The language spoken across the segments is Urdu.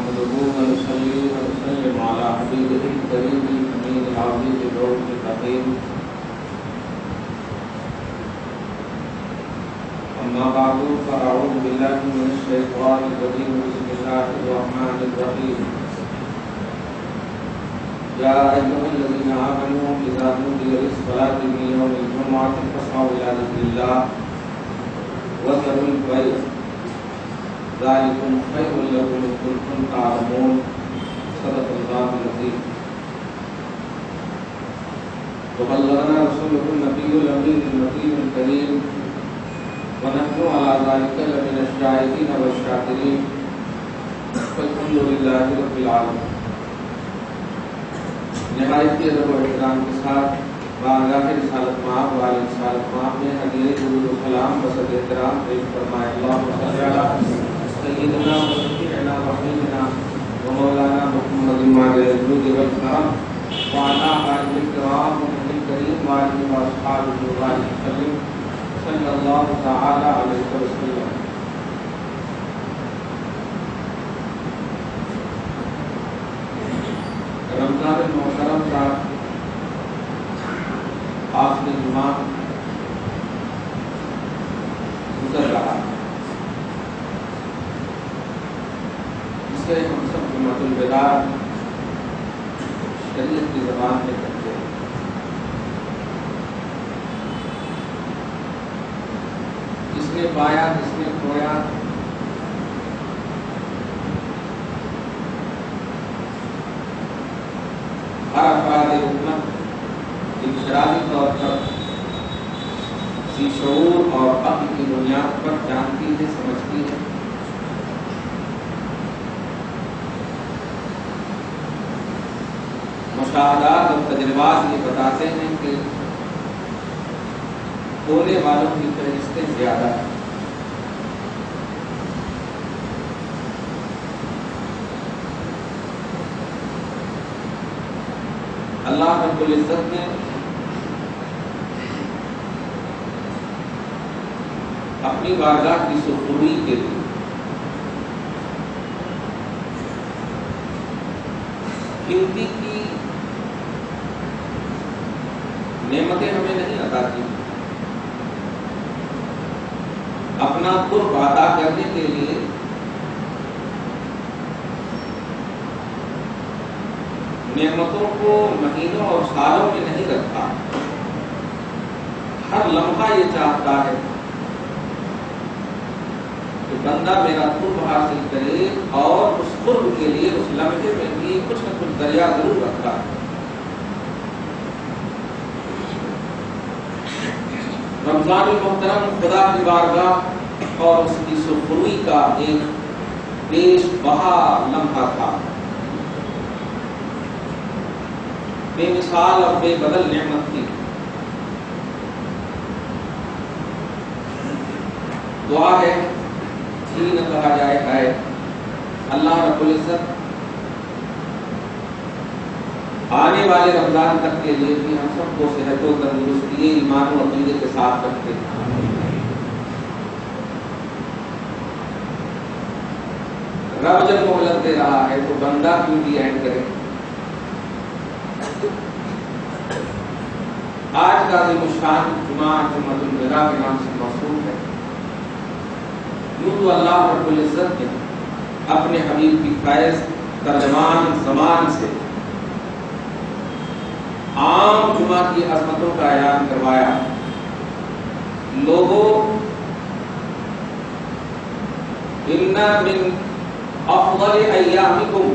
نحمده ونصلي ونسلم على حبيبه الكريم الأمين العزيز الرؤوف الرحيم. أما بعد فأعوذ بالله من الشيطان الرجيم. بسم الله الرحمن الرحيم. يا أيها الذين آمنوا إذا نودي للصلاة من يوم الجمعة فاسعوا إلى ذكر الله وذروا البيع ذلكم خير لكم إن كنتم تعلمون. صدق الله العظيم. وبلغنا رسوله النبي الأمين المكين الكريم ونحن على ذلك لمن الشاهدين والشاكرين والحمد لله رب العالمين. نہایت ادب و احترام کے ساتھ بارگاہ رسالت مآب والد رسالت مآب میں حدیث درود و سلام بصد احترام پیش فرمائے. اللہم صلی علی سیدنا و شفیعنا و حبیبنا و مولانا محمد ماجد الجود والکرم وعلی آلہ الکرام و نبی الکریم وآلہ واصحابہ وسلم صلی اللہ تعالی علیہ وسلم. رمضان المحترم کا آخری جمعہ گزر رہا ہے، جسے ہم سب جمعۃ الوداع شریعت کی زبان میں کہتے ہیں. جس نے پایا جس نے کھویا ہر افراد امت انفرادی طور پر ذی شعور اور عقل کی بنیاد پر جانتی ہے، سمجھتی ہے. مشاہدات اور تجربات یہ بتاتے ہیں کہ ہونے والوں کی فہرستیں زیادہ ہیں. اللہ رب العزت نے اپنی بارگاہ کی سرخروئی کے لیے قیمتی کی نعمتیں ہمیں نہیں عطا کی. اپنا قرب عطا کرنے کے لیے نعمتوں کو مہینوں اور سالوں میں نہیں رکھتا. ہر لمحہ یہ چاہتا ہے کہ بندہ میرا قرب حاصل کرے، اور اس قرب کے لیے اس لمحے میں بھی کچھ نہ کچھ دریا ضرور رکھتا ہے. رمضان المحترم خدا کی بارگاہ اور اس کی سرخروئی کا ایک پیش بہا لمحہ تھا. بے مثال اور بے بدل نعمت تھی. دعا ہے ہی نہ کہا جائے ہے اللہ رب العزت آنے والے رمضان تک کے لیے بھی ہم سب کو صحت و تندرستی ایمان و عقیدے کے ساتھ رکھتے ہیں. رب جب مہلت دے رہا ہے تو بندہ کیوں بھی اینڈ کرے. آج کا عظیم الشان جمعہ جمعۃ الوداع کے نام سے موصول ہے. یوں تو اللہ رب العزت نے اپنے حبیب کی فیض ترجمان زمان سے عام جمعہ کی عظمتوں کا اعلان کروایا. لوگوں ان من افضل ایامکم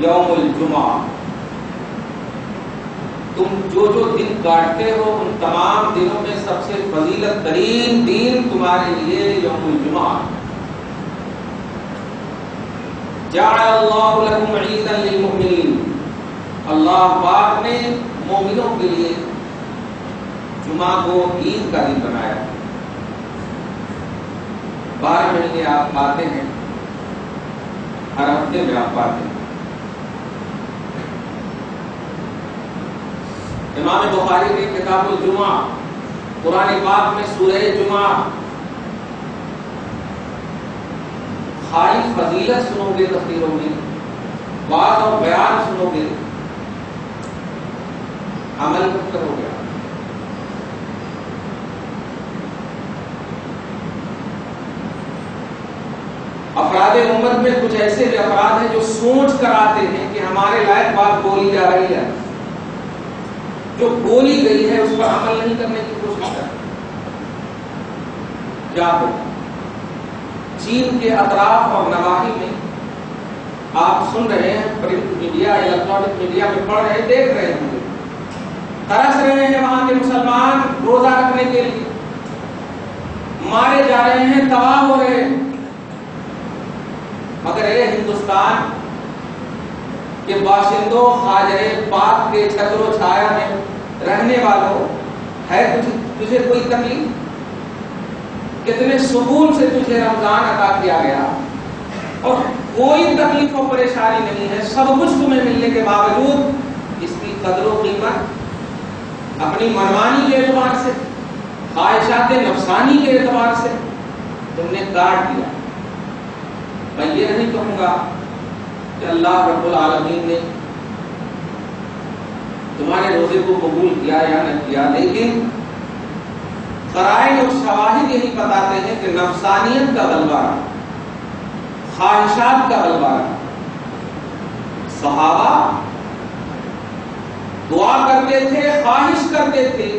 یوم الجمعہ، تم جو دن کاٹتے ہو ان تمام دنوں میں سب سے فضیلت ترین دن تمہارے لیے یوم الجمعہ. جعل اللہ لکم عیدا للمؤمنین، اللہ پاک نے مومنوں کے لیے جمعہ کو عید کا دن بنایا. 12 مہینے آپ پاتے ہیں، ہر ہفتے میں آپ پاتے ہیں. امام بخاری نے کتاب الجمعہ قرآن پاک میں سورہ جمعہ خالی فضیلت سنو گے تقریروں میں، بات اور بیان سنو گے، عمل کب کرو گے؟ افراد امت میں کچھ ایسے بھی افراد ہیں جو سوچ کر آتے ہیں کہ ہمارے لائق بات بولی جا رہی ہے، جو بولی گئی ہے اس پر عمل نہیں کرنے کی کوشش کرتے۔ کیا ہو چین کے اطراف اور نواحی میں آپ سن رہے ہیں، پرنٹ میڈیا الیکٹرانک میڈیا میں پڑھ رہے ہیں، دیکھ رہے ہیں، ترس رہے ہیں وہاں کے مسلمان روزہ رکھنے کے لیے، مارے جا رہے ہیں، تباہ ہو رہے ہیں۔ مگر اے ہندوستان کے باشندوں، خاجر پاک کے چھتر و چھایا میں رہنے والوں، ہے تجھے کوئی تکلیف؟ کتنے سکون سے تجھے رمضان عطا کیا گیا اور کوئی تکلیف و پریشانی نہیں ہے، سب کچھ تمہیں ملنے کے باوجود اس کی قدر و قیمت اپنی منمانی کے اعتبار سے، خواہشات نفسانی کے اعتبار سے تم نے کاٹ دیا۔ میں یہ نہیں کہوں گا کہ اللہ رب العالمین نے تمہارے روزے کو قبول کیا یا نہ کیا، لیکن قرائن اور شواہد یہی بتاتے ہیں کہ نفسانیت کا غلبہ، خواہشات کا غلبہ۔ صحابہ دعا کرتے تھے، خواہش کرتے تھے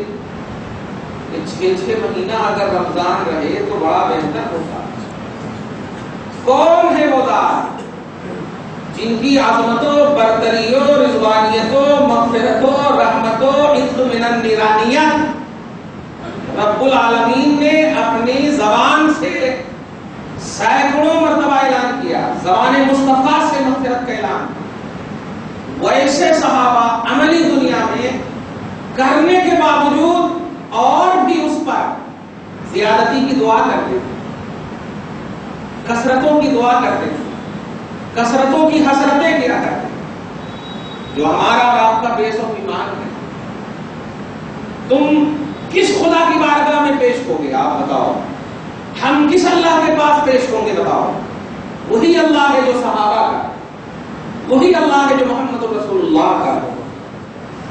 کہ 6 مہینہ اگر رمضان رہے تو بڑا بہتر ہوتا۔ کون ہے وہ ذات جن کی عظمتوں، برتریوں، رضوانیتوں، مغفرتوں، رحمتوں، عزت من النیرانیت رب العالمین نے اپنی زبان سے سینکڑوں مرتبہ اعلان کیا، زبان مصطفیٰ سے مغفرت کا اعلان؟ ویسے صحابہ عملی دنیا میں کرنے کے باوجود اور بھی اس پر زیادتی کی دعا کرتے تھے، کثرتوں کی دعا کرتے تھے، کثرتوں کی حسرتیں کیا کرتے تھے۔ جو ہمارا اور آپ کا بیس اور ایمان ہے، تم کس خدا کی بارگاہ میں پیش ہو گے؟ آپ بتاؤ، ہم کس اللہ کے پاس پیش ہوں گے؟ بتاؤ۔ وہی اللہ ہے جو صحابہ کا، وہی اللہ ہے جو محمد رسول اللہ کا،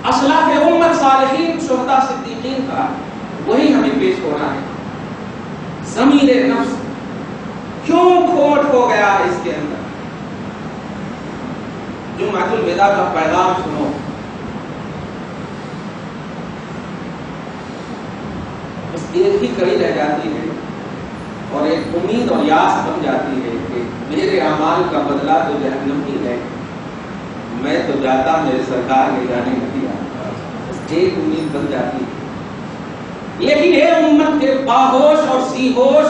اسلاف امت صالحین، شہداء، صدیقین کا، وہی ہمیں پیش ہونا ہے۔ ضمیر نفس کیوں کھوٹ ہو گیا ہے اس کے اندر؟ جمعۃ الوداع کا پیغام سنو، بس ایک ہی کڑی رہ جاتی ہے اور ایک امید اور یاس بن جاتی ہے کہ میرے اعمال کا بدلہ تو جہنم ہی ہے، میں تو جاتا میرے سرکار کے جانے نہیں آتا، بس ایک امید بن جاتی ہے۔ لیکن اے امت کے باہوش اور سی ہوش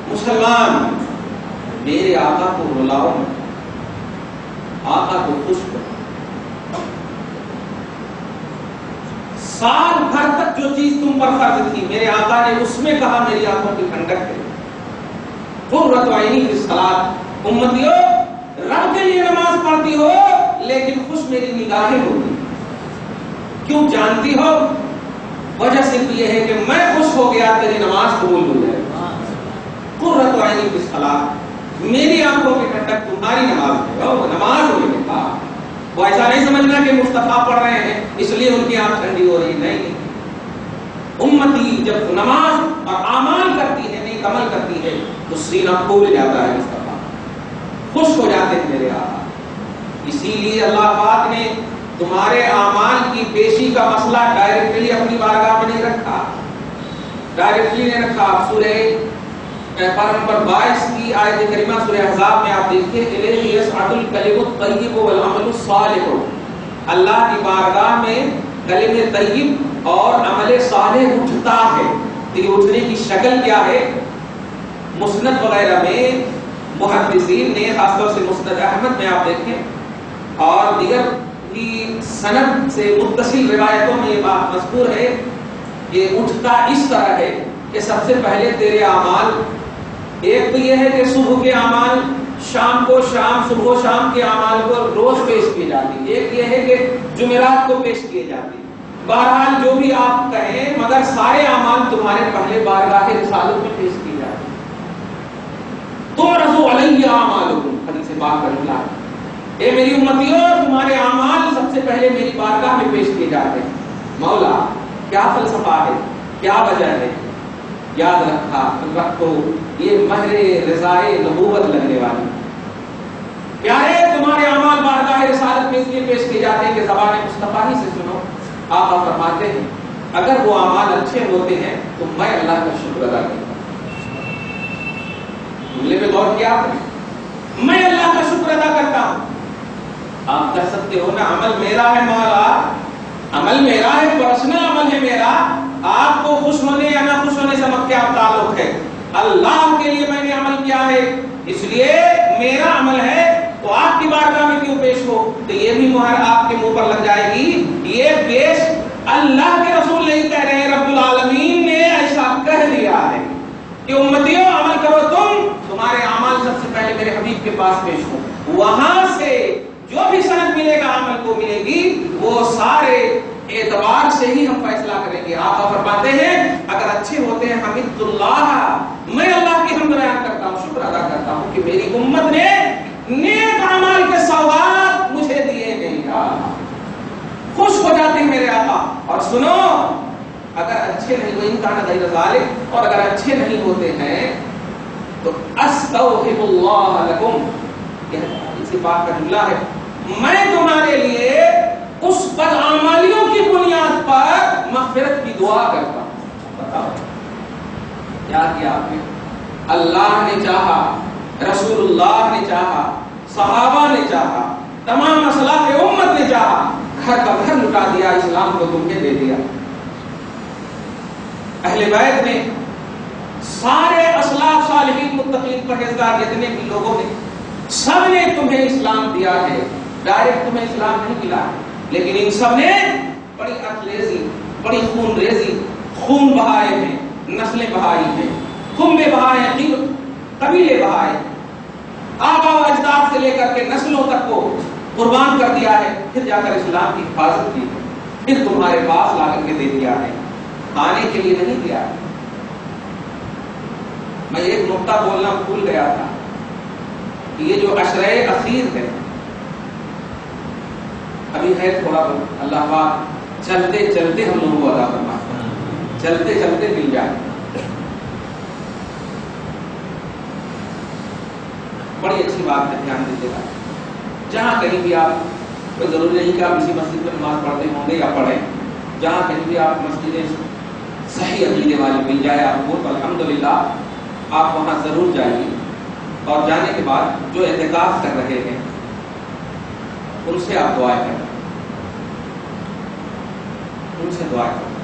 مسلمان، میرے آقا کو رلاؤ مت، آقا کو خوش کرو۔ سال بھر تک جو چیز تم پر فرض تھی، میرے آقا نے اس میں کہا میری آنکھوں کی ٹھنڈک ہے۔ قرۃ عینی فی الصلاۃ، امتیو رب کے لیے نماز پڑھتی ہو لیکن خوش میری نگاہیں ہوتی، کیوں جانتی ہو؟ وجہ صرف یہ ہے کہ میں خوش ہو گیا، تیری نماز قبول ہو جائے۔ قرۃ عینی فی الصلاۃ، میری آنکھوں کی ٹھنڈک تمہاری نماز ہے۔ نماز ہوئی ہے، وہ ایسا نہیں سمجھنا کہ مصطفیٰ پڑھ رہے ہیں اس لیے ان کی آنکھ ٹھنڈی ہو رہی، نہیں۔ امتی جب نماز اور اعمال کرتی ہے، نیک عمل کرتی ہے، تو سینہ کھول جاتا ہے، مصطفیٰ خوش ہو جاتے ہیں میرے آقا۔ اسی لیے اللہ پاک نے تمہارے اعمال کی پیشی کا مسئلہ ڈائریکٹلی اپنی بارگاہ میں نہیں رکھا، ڈائریکٹلی نہیں رکھا۔ سورہ پارہ نمبر 22 کی آیت کریمہ سورہ احزاب میں آپ دیکھیں، الیہ یصعد الکلم الطیب والعمل الصالح، اللہ کی بارگاہ میں کلمہ طیب اور عمل صالح اٹھتا ہے۔ یہ اٹھنے کی شکل کیا ہے؟ مسند وغیرہ میں محدثین نے، خاص طور سے مسند احمد میں آپ دیکھیں اور دیگر کی سند سے متصل روایتوں میں یہ بات مذکور ہے کہ اٹھتا اس طرح ہے کہ سب سے پہلے تیرے اعمال، ایک تو یہ ہے کہ صبح کے اعمال شام کو، صبح و شام کے اعمال کو روز پیش کی جاتی، ایک یہ ہے کہ جمعرات کو پیش کیے جاتے۔ بہرحال جو بھی آپ کہیں، مگر سارے اعمال تمہارے پہلے بارگاہ رسالت میں پیش کی جاتی۔ تو رسول علیہ پاک کا جملہ ہے، اے میری امتیوں تمہارے اعمال سب سے پہلے میری بارگاہ میں پیش کیے جاتے ہیں۔ مولا کیا فلسفہ ہے، کیا وجہ ہے؟ یاد رکھو یہ مہر رضائے نبوت لگنے والی پیارے تمہارے اعمال بارگاہ رسالت میں اس لیے پیش کیے جاتے ہیں کہ زبان مصطفیٰ ہی سے سنو۔ آپ فرماتے ہیں اگر وہ اعمال اچھے ہوتے ہیں تو میں اللہ کا شکر ادا کرتا ہوں۔ جملے پہ غور کیا آپ نے؟ میں اللہ کا شکر ادا کرتا ہوں۔ آپ کہہ سکتے ہو نا عمل میرا ہے مولا، عمل میرا ہے، پرسنل عمل ہے میرا، آپ کو خوش ہونے یا نہ خوش ہونے سے مت کیا تعلق ہے؟ اللہ کے لیے میں نے عمل کیا ہے، اس لیے میرا عمل ہے تو آپ کی بارگاہ میں کیوں پیش ہو؟ تو یہ بھی مہر آپ کے منہ پر لگ جائے گی، یہ پیش اللہ کے رسول نہیں کہہ رہے ہیں، رب العالمین نے ایسا کہہ دیا ہے کہ امتیوں عمل کرو، تمہارے اعمال سب سے پہلے میرے حبیب کے پاس پیش ہو، وہاں سے جو بھی سند ملے گا عمل کو ملے گی، وہ سارے اعتبار سے ہی ہم فیصلہ کریں گے۔ آپ فرماتے ہیں اگر اچھے ہوتے ہیں حمد اللہ، میں اللہ کی حمد بیان کرتا ہوں، شکر ادا کرتا ہوں کہ میری امت نے نیک اعمال کے سوغات مجھے دیے ہیں، خوش ہو جاتے ہیں میرے آقا۔ اور سنو اگر اچھے نہیں ہوئے انکان غیر ذالک، اور اگر اچھے نہیں ہوتے ہیں تو استغفر اللہ لکم، یہ اسی پاک کا جملہ ہے، میں تمہارے لیے اس بدعمالیوں کی بنیاد پر مغفرت کی دعا کرتا ہوں۔ بتاؤ کیا کیا آپ نے؟ اللہ نے چاہا، رسول اللہ نے چاہا، صحابہ نے چاہا، تمام اسلاف امت نے چاہا، گھر کا گھر لٹا دیا، اسلام کو تمہیں دے دیا۔ اہل بیت نے، سارے اسلاف صالحین متقین پرہیزگار جتنے بھی لوگوں نے، سب نے تمہیں اسلام دیا ہے، ڈائریکٹ تمہیں اسلام نہیں ملا، لیکن ان سب نے بڑی اخلیزی، بڑی خون ریزی، خون بہائے ہیں، نسلیں بہائی ہیں، کنبے بہائے ہیں، قبیلے بہائے، آبا و اجداد سے لے کر کے نسلوں تک کو قربان کر دیا ہے، پھر جا کر اسلام کی حفاظت کی، پھر تمہارے پاس لا کر کے دے دیا ہے، کھانے کے لیے نہیں دیا ہے۔ میں ایک نقطہ بولنا بھول گیا تھا، یہ جو عشرہ اخیر ہے ابھی ہے تھوڑا بہت، اللہ پاک چلتے چلتے ہم لوگوں کو عطا فرمائے، چلتے چلتے مل جائے۔ بڑی اچھی بات ہے، دھیان دیجیے گا، جہاں کہیں بھی آپ، کوئی ضروری نہیں کہ آپ اسی مسجد میں نماز پڑھتے ہوں گے یا پڑھیں، جہاں کہیں بھی آپ مسجدیں صحیح عقیدے والی مل جائے آپ کو تو الحمدللہ آپ وہاں ضرور جائیے، اور جانے کے بعد جو اعتکاف کر رہے ہیں ان سے آپ دعائیں کریں، ان سے دعائیں کریں،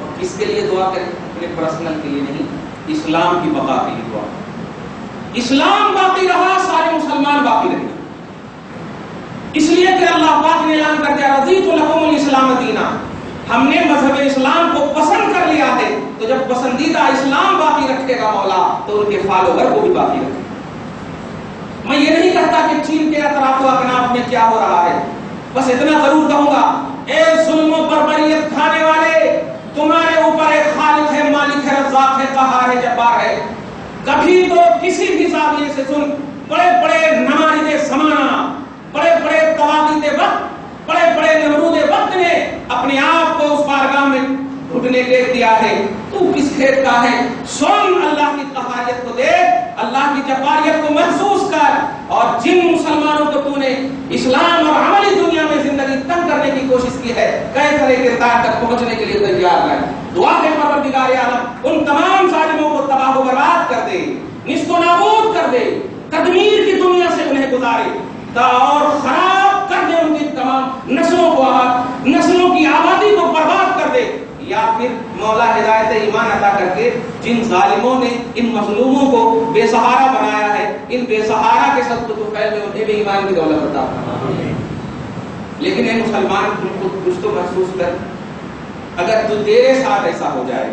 اور کس کے لیے دعا کریں؟ اپنے پرسنل کے لیے نہیں، اسلام کی بقا کے لیے دعا کریں۔ اسلام باقی رہا، سارے مسلمان باقی رہے، اس لیے کہ اللہ پاک نے اعلان کر دیا رضیت لکم الاسلام دینا، ہم نے مذہب اسلام کو پسند کر لیا ہے، تو جب پسندیدہ اسلام باقی رکھے گا مولا تو ان کے فالوور کو بھی باقی رکھے گا۔ میں یہ نہیں کہتا کہ چین کے اطراف و اکناف میں کیا ہو رہا ہے، بس اتنا ضرور کہوں گا، اے ظلم و بربریت کھانے والے، تمہارے اوپر ایک خالق ہے، مالک ہے، رزاق ہے، قہار ہے، جبار ہے۔ کبھی تو کسی بھی زاویے سے سن، بڑے بڑے نمارد زمانہ، بڑے بڑے طواغیت وقت، بڑے بڑے نمرود وقت نے اپنے آپ کو اس بارگاہ میں گھٹنے ٹیک دیا ہے، تو کس کھیت کا ہے؟ سن اللہ کی قہاریت کو دیکھ، اللہ کی جباریت کو محسوس کر، اور جن مسلمانوں کو تو نے اسلام اور عملی دنیا میں زندگی تنگ کرنے کی کوشش کی ہے، کئی طرح کے کردار تک پہنچنے کے لیے تیار ہے۔ دعا ہے پروردگار عالم ان تمام ظالموں کو تباہ و برباد کر دے، نیست و نابود کر دے، تدمیر کی دنیا سے انہیں گزارے، اور خراب کر دے ان کی تمام نسلوں کو، نسلوں کی آبادی کو برباد کر دے، یا پھر مولا ہدایت ایمان عطا کر کے جن ظالموں نے ان مظلوموں کو بے سہارا بنایا ہے، ان بے سہارا کے سب تو خیر میں انہیں بھی ایمان کی دولت عطا فرما۔ لیکن اے مسلمان تم کو کچھ تو محسوس کر، اگر تو تیرے ساتھ ایسا ہو جائے،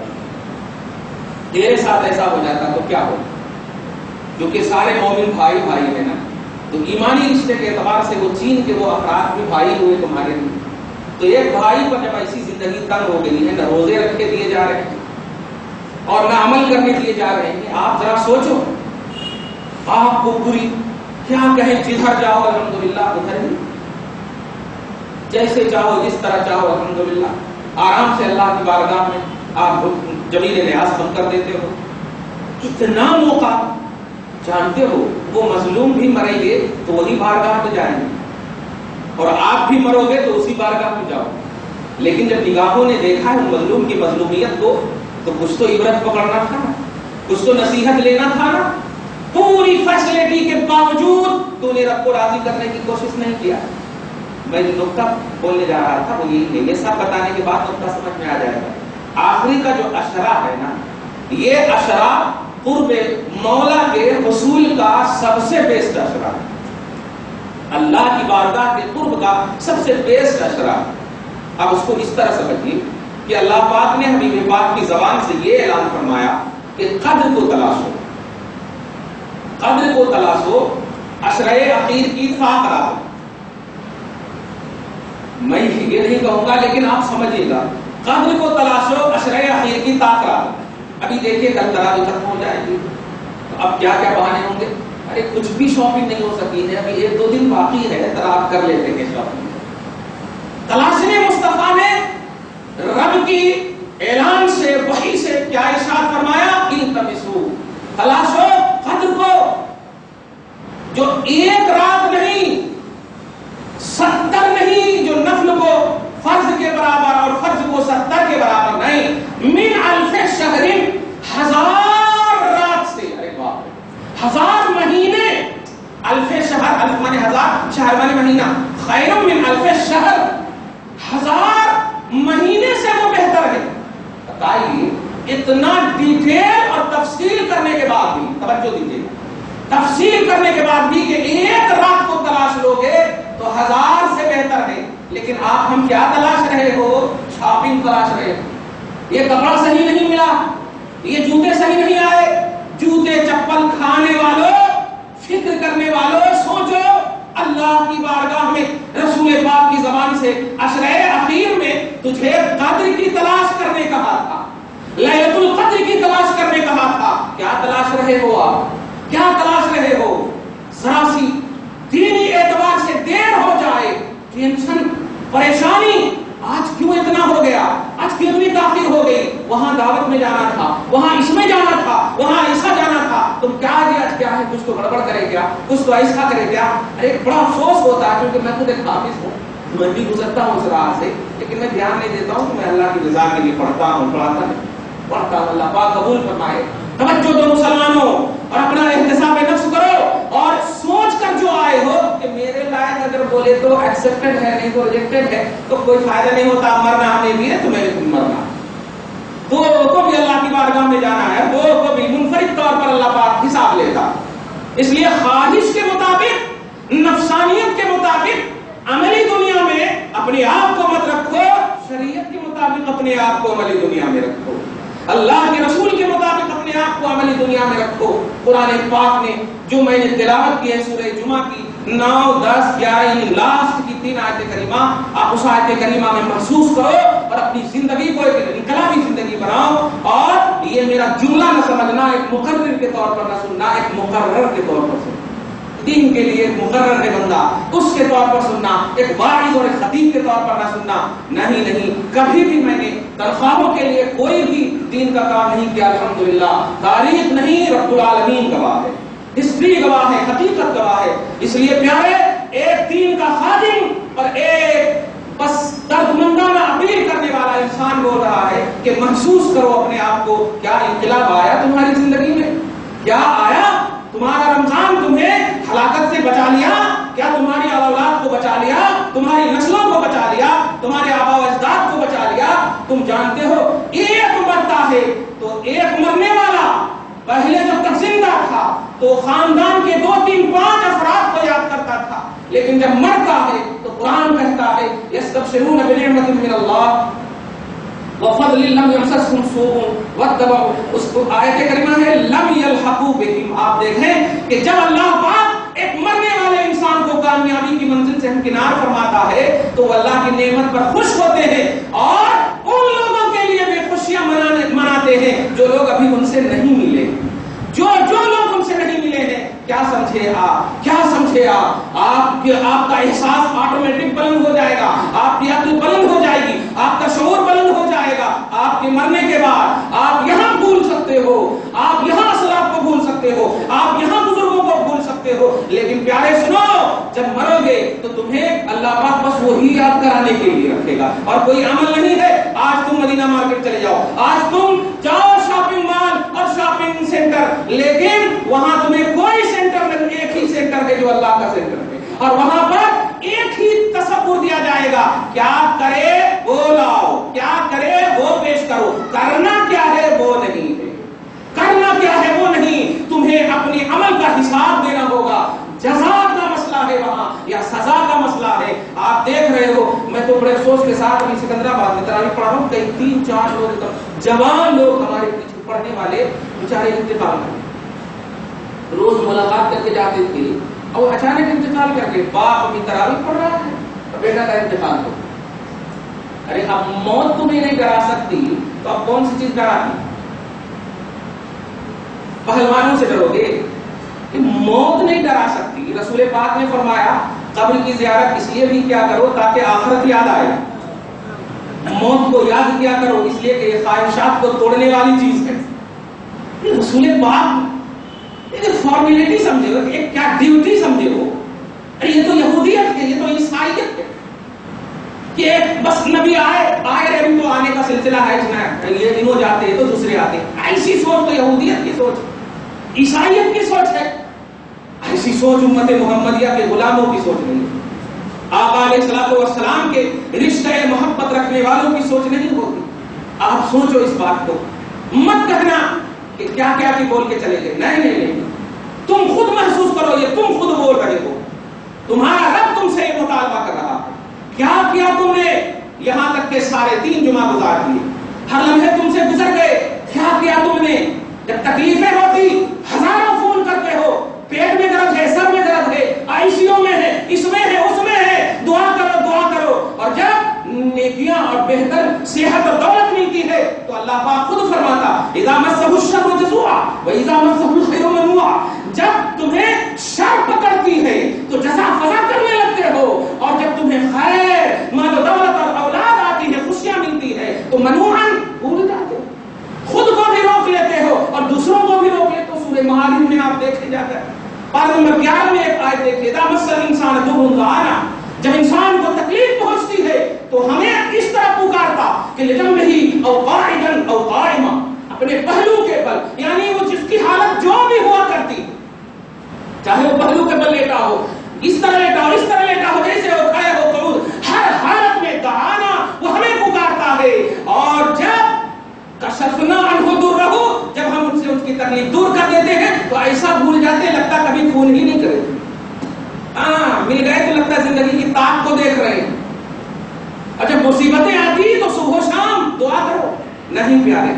تیرے ساتھ ایسا ہو جاتا تو کیا ہو؟ جو کہ سارے مومن بھائی بھائی ہیں نا، تو ایمانی رشتے کے اعتبار سے وہ چین کے وہ افراد بھی بھائی ہوئے تمہارے لیے، تو ایک بھائی پر جب ایسی زندگی تنگ ہو گئی ہے، نہ روزے رکھے دیے جا رہے ہیں اور نہ عمل کرنے دیے جا رہے ہیں، آپ ذرا سوچو آپ کو پوری کیا کہیں، جدھر جاؤ الحمدللہ ادھر ہی، جیسے چاہو جس طرح چاہو الحمدللہ، آرام سے اللہ کی بارگاہ میں آپ جمیل نیاز بن کر دیتے ہو. کتنا موقع، جانتے ہو وہ مظلوم بھی مریں گے تو وہی بارگاہ پہ جائیں گے، اور آپ بھی مرو گے تو اسی بارگاہ پہ جاؤ. لیکن جب نگاہوں نے دیکھا ہے مظلوم کی مظلومیت کو تو کچھ تو عبرت پکڑنا تھا، کچھ تو نصیحت لینا تھا نا. پوری فیسلٹی کے باوجود تو نے رب کو راضی کرنے کی کوشش نہیں کیا. میں جو نقطہ بولنے جا رہا تھا وہ یہی ہے، یہ سب بتانے کے بعد نقطہ سمجھ میں آ جائے گا. آخری کا جو اشرا ہے نا، یہ اشرا قرب مولا کے حصول کا سب سے بیسٹ اشرا ہے، اللہ کی بارگاہ کے قرب کا سب سے بیسٹ اشرا. اب اس کو اس طرح سمجھیے کہ اللہ پاک نے حبیب پاک کی زبان سے یہ اعلان فرمایا کہ قدر کو تلاشو، قدر کو تلاشو، اشرے اخیر کی اتفاق کرا. میں یہ نہیں کہوں گا لیکن آپ سمجھیے گا، قدر کو تلاشو، اشرے اخیر کی طاقت. ابھی دیکھیے کل تراویح ختم ہو جائے گی تو اب کیا کیا بہانے ہوں گے، ارے کچھ بھی شاپنگ نہیں ہو سکی ہے، ابھی 1-2 دن باقی ہے، آپ کر لیتے ہیں شاپنگ. تلاشنے مصطفیٰ نے رب کی اعلان سے، وحی سے کیا ارشاد فرمایا، التمسو، تلاشو قدر کو، جو ایک رات نہیں، 70 نہیں، جو نفل کو فرض کے برابر اور فرض کو 70 کے برابر نہیں، من الف شہر، 1000 رات سے، ارے باپ، 1000 مہینے، الف شہر، الف مانے 1000، شہر مانے مہینہ، خیر من الف شہر، 1000 مہینے سے وہ بہتر ہے. بتائیے اتنا ڈیٹیل اور تفصیل کرنے کے بعد بھی، توجہ دیجیے، تفصیل کرنے کے بعد بھی کہ ایک رات کو تلاش لوگے تو 1000 سے بہتر ہے. لیکن آپ ہم کیا تلاش رہے ہو، شاپنگ تلاش رہے ہو. یہ کپڑا صحیح نہیں ملا، یہ جوتے صحیح نہیں آئے، جوتے چپل کھانے والوں، فکر کرنے والوں، سوچو اللہ کی بارگاہ میں رسول پاک کی زبان سے عشرے اخیر میں تجھے قدر کی تلاش کرنے کہا تھا، لیلۃ القدر کی تلاش کرنے کہا تھا. کیا تلاش رہے ہو آپ، کیا تلاش رہے ہو؟ ذرا سی دینی اعتبار سے دیر ہو جائے، ٹینشن، پریشانی، آج کیوں اتنا ہو گیا، آج کیوں اتنی تاخیر ہو گئی، وہاں دعوت میں جانا تھا، وہاں اس میں جانا تھا، وہاں ایسا جانا تھا، تم کیا آج کیا ہے، کچھ تو گڑبڑ کرے کیا، کچھ تو ایسا کرے کیا. ارے بڑا افسوس ہوتا ہے، کیونکہ میں خود ایک حافظ ہوں، میں بھی گزرتا ہوں اس راہ سے، لیکن میں دھیان نہیں دیتا ہوں کہ میں اللہ کی رضا کے لیے پڑھتا ہوں، پڑھتا ہوں. اللہ پاک قبول فرمائے. توجہ دو مسلمانوں، اور اپنا احتساب نفس کرو اور سوچ کر جو آئے ہو کہ میرے لائق اگر بولے تو ایکسپٹڈ ہے، نہیں تو ریجیکٹڈ ہے، تو کوئی فائدہ نہیں ہوتا، مرنا ہمیں بھی ہے، تمہیں بھی مرنا، دو کو بھی اللہ کی بارگاہ میں جانا ہے، دو کو بھی منفرد طور پر اللہ پاک حساب لیتا. اس لیے خواہش کے مطابق، نفسانیت کے مطابق عملی دنیا میں اپنے آپ کو مت رکھو، شریعت کے مطابق اپنے آپ کو عملی دنیا میں رکھو، اللہ کے رسول کے مطابق اپنے آپ کو عملی دنیا میں رکھو. قرآن پاک نے جو میں نے تلاوت کی ہے سورہ جمعہ کی 9، 10، 11 لاسٹ کی 3 آیت کریمہ، آپ اس آیت کریمہ میں محسوس کرو اور اپنی زندگی کو ایک انقلابی زندگی بناؤ. اور یہ میرا جملہ نہ سمجھنا، ایک مقرر کے طور پر نہ سننا، ایک مقرر کے طور پر سننا. دین کے لیے ایک مقرر ہے بندہ، اس کے طور پر سننا، ایک واعظ اور ایک خطیب کے طور پر نہ سننا. نہیں، کبھی بھی میں نے تنخواہوں کے لیے کوئی بھی دین کا کام نہیں کیا. الحمدللہ تاریخ نہیں، رب العالمین گواہ ہے، ہسٹری گواہ ہے، حقیقت گواہ ہے. اس لیے پیارے، ایک دین کا خادم اور ایک بس دردمندانہ اپیل کرنے والا انسان بول رہا ہے کہ محسوس کرو اپنے آپ کو، کیا انقلاب آیا تمہاری زندگی میں، کیا آیا؟ تمہارا رمضان تمہیں ہلاکت سے بچا لیا کیا؟ تمہاری اولاد کو بچا لیا، تمہاری نسلوں کو بچا لیا، تمہارے آبا و اجداد کو بچا لیا. تم جانتے ہو ایک مرتا ہے تو ایک مرنے والا پہلے جب تک زندہ تھا تو خاندان کے 2، 3، 5 افراد کو یاد کرتا تھا، لیکن جب مرتا ہے تو قرآن کہتا ہے یستبشرون بنعمت من اللہ وفضل لم یمسسہم سوء واتبعوا، اس کو آیت کریمہ ہے لم یلحقوا بہم. آپ دیکھیں کہ جب اللہ پاک ایک مرنے والے انسان کو کامیابی کی منزل سے ہمکنار فرماتا ہے تو وہ اللہ کی نعمت پر خوش ہوتے ہیں اور ان لوگوں کے لیے بھی خوشیاں مناتے ہیں جو لوگ ابھی ان سے نہیں ملے، جو لوگ ان سے نہیں ملے ہیں. کیا سمجھے آپ کا احساس آٹومیٹک بلند ہو جائے گا، آپ کی عقل بلند ہو جائے گی، آپ کا شعور بلند ہو جائے گا. آپ کے مرنے کے بعد آپ یہاں بھول سکتے ہو، آپ یہاں اسلاف کو بھول سکتے ہو، آپ یہاں بزرگوں کو بھول سکتے ہو، لیکن پیارے سنو، جب مرو گے تو تمہیں اللہ پاک بس وہی یاد کرانے کے لیے رکھے گا، اور کوئی عمل نہیں ہے. آج تم مدینہ مارکیٹ چلے جاؤ، آج تم جاؤ شاپنگ مال اور شاپنگ سینٹر، لیکن وہاں تمہیں کوئی سینٹر نہیں، ایک ہی سینٹر ہے جو اللہ کا سینٹر ہے، اور وہاں پر ایک ہی تصور دیا جائے گا، کیا کرے وہ لاؤ، کیا کرے وہ پیش کرو، کرنا کیا ہے وہ نہیں ہے، کرنا کیا ہے وہ نہیں، تمہیں اپنے عمل کا حساب دینا ہوگا. جزا کا مسئلہ ہے وہاں یا سزا کا مسئلہ ہے. آپ دیکھ رہے ہو، میں تو بڑے افسوس کے ساتھ ابھی سکندرآباد میں تراویح پڑھا ہوں، کئی 3-4 لوگ جوان لوگ ہمارے پیچھے پڑھنے والے بیچارے انتقال کر گئے. روز ملاقات کر کے جاتے تھے اور اچانک انتقال کر کے باپ ابھی تراویح پڑھ رہا ہے اور بیٹا کا انتقال ہو. ارے اب موت تمہیں نہیں ڈرا سکتی تو اب کون سی چیز ڈراتی؟ پہلوانوں سے ڈرو گے؟ موت نہیں ڈرا سکتی. رسول پاک نے فرمایا قبر کی زیارت اس لیے بھی کیا کرو تاکہ آخرت یاد آئے. موت کو یاد کیا کرو اس لیے کہ یہ خواہشات کو توڑنے والی چیز ہے. رسول پاک ایک فارمیلٹی سمجھے ہو، ایک کیا ڈیوٹی سمجھے ہو. یہ تو یہودیت ہے، یہ تو عیسائیت ہے کہ بس نبی آئے رہے تو آنے کا سلسلہ ہے، یہ انہوں جاتے ہیں تو دوسرے آتے. ایسی سوچ تو یہودیت کی سوچ، عیسائیت کی سوچ ہے. ایسی سوچ امت محمدیہ کے غلاموں کی سوچ نہیں ہے. آقا علیہ الصلوۃ والسلام کے رشتہ محبت رکھنے والوں کی سوچ نہیں ہوتی. آپ سوچو اس بات کو، مت کہنا کہ کیا کیا بھی بول کے چلے گئے. نہیں، تم خود محسوس کرو، یہ تم خود بول رہے ہو، تمہارا رب تم سے مطالبہ کر رہا ہے. کیا کیا تم نے یہاں تک کہ سارے 3 جمعہ گزار دیے، ہر لمحے تم سے گزر گئے. کیا کیا تم نے؟ جب تکلیفیں ہوتی ہزاروں فون کرتے ہو، پیٹ میں درد ہے، سر میں درد ہے، آئی سی یو میں ہے، اس میں ہے، اس میں ہے، دعا کرو. اور جب نیکیاں اور بہتر صحت اور دولت ملتی ہے تو اللہ پاک خود فرماتا اذا مسہ الشر جزوعا واذا مسہ الخیر منوعا. جب تمہیں شر پکڑتی ہے تو جزا فضا کرنے لگتے ہو، اور جب تمہیں خیر مال و دولت اور اولاد آتی ہے، خوشیاں ملتی ہے تو منوعا بھول جاتے ہو، خود کو بھی روک لیتے ہو اور دوسروں کو بھی روک لیتے ہو. سورہ معارج میں آپ دیکھیں جا کر پارہ نمبر 11 میں ایک آیت دیکھیے، اذا مس الانسان ضر دعانا. جب انسان کو تکلیف پہنچتی ہے تو ہمیں اس طرح پکارتا کہ لجنبہ او قاعدا او قائما، اپنے پہلو کے بل، یعنی وہ جس کی حالت جو بھی ہوا کرتی، چاہے وہ پہلو کے بل لیٹا ہو، اس طرح لیٹا ہو، اس طرح لیٹا ہو، جیسے ہو، کھڑے ہو، قعود، ہر حالت میں دعانا وہ ہمیں پکارتا ہے. اور جب کشفنا عنہ ضرہ، جب ہم ان سے اس کی تکلیف دور کر دیتے ہیں تو ایسا بھول جاتے لگتا کبھی فون ہی نہیں کرے. مل گئے تو لگتا زندگی کی طاق کو دیکھ رہے ہیں. اور جب مصیبتیں آتی تو صبح و شام دعا کرو. نہیں پیارے،